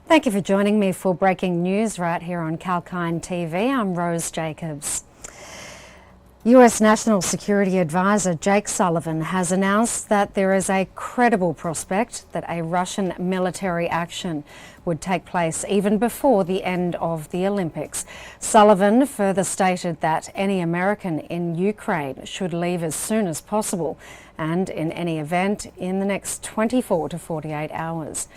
Thank you for joining me for breaking news right here on Kalkine TV. I'm Rose Jacobs. US National Security Advisor Jake Sullivan has announced that there is a credible prospect that a Russian military action would take place even before the end of the Olympics. Sullivan further stated that any American in Ukraine should leave as soon as possible and in any event in the next 24 to 48 hours.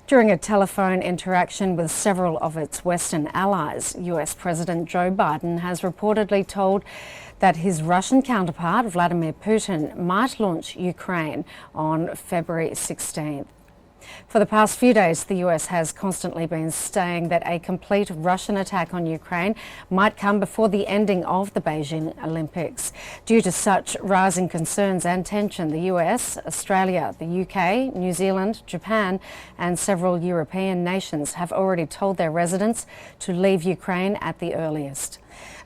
During a telephone interaction with several of its Western allies, US President Joe Biden has reportedly told that his Russian counterpart, Vladimir Putin, might launch Ukraine on February 16th. For the past few days, the US has constantly been saying that a complete Russian attack on Ukraine might come before the ending of the Beijing Olympics. Due to such rising concerns and tension, the US, Australia, the UK, New Zealand, Japan and several European nations have already told their residents to leave Ukraine at the earliest.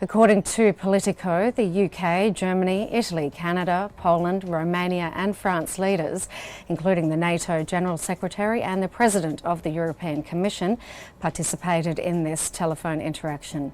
According to Politico, the UK, Germany, Italy, Canada, Poland, Romania and France leaders, including the NATO General Secretary and the President of the European Commission, participated in this telephone interaction.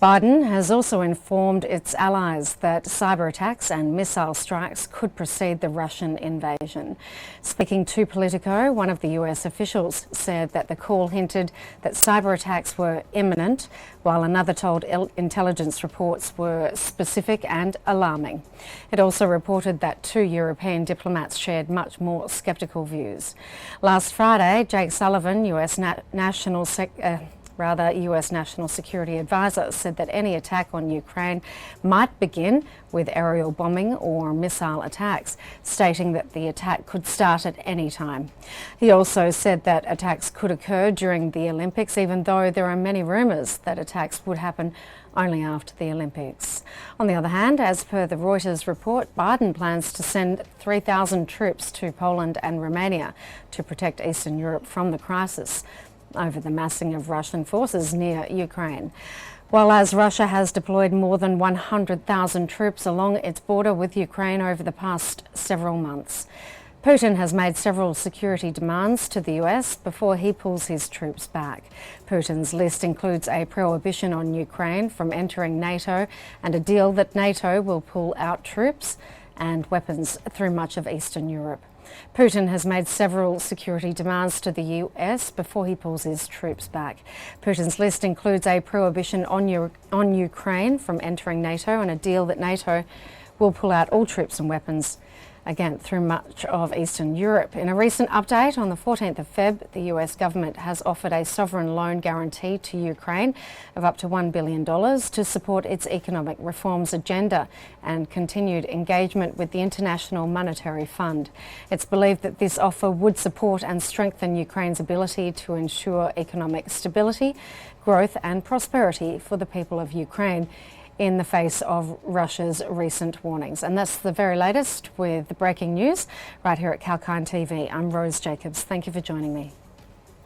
Biden has also informed its allies that cyber attacks and missile strikes could precede the Russian invasion. Speaking to Politico, one of the US officials said that the call hinted that cyber attacks were imminent, while another told intelligence reports were specific and alarming. It also reported that two European diplomats shared much more sceptical views. Last Friday, Jake Sullivan, US National Security Advisor, said that any attack on Ukraine might begin with aerial bombing or missile attacks, stating that the attack could start at any time. He also said that attacks could occur during the Olympics, even though there are many rumours that attacks would happen only after the Olympics. On the other hand, as per the Reuters report, Biden plans to send 3,000 troops to Poland and Romania to protect Eastern Europe from the crisis over the massing of Russian forces near Ukraine. While as Russia has deployed more than 100,000 troops along its border with Ukraine over the past several months. Putin has made several security demands to the US before he pulls his troops back. Putin's list includes a prohibition on Ukraine from entering NATO and a deal that NATO will pull out troops and weapons through much of Eastern Europe. Putin has made several security demands to the US before he pulls his troops back. Putin's list includes a prohibition on Ukraine from entering NATO and a deal that NATO will pull out all troops and weapons, again through much of Eastern Europe. In a recent update on the 14th of Feb, the US government has offered a sovereign loan guarantee to Ukraine of up to $1 billion to support its economic reforms agenda and continued engagement with the International Monetary Fund. It's believed that this offer would support and strengthen Ukraine's ability to ensure economic stability, growth and prosperity for the people of Ukraine in the face of Russia's recent warnings. And that's the very latest with the breaking news right here at Kalkine TV. I'm Rose Jacobs. Thank you for joining me.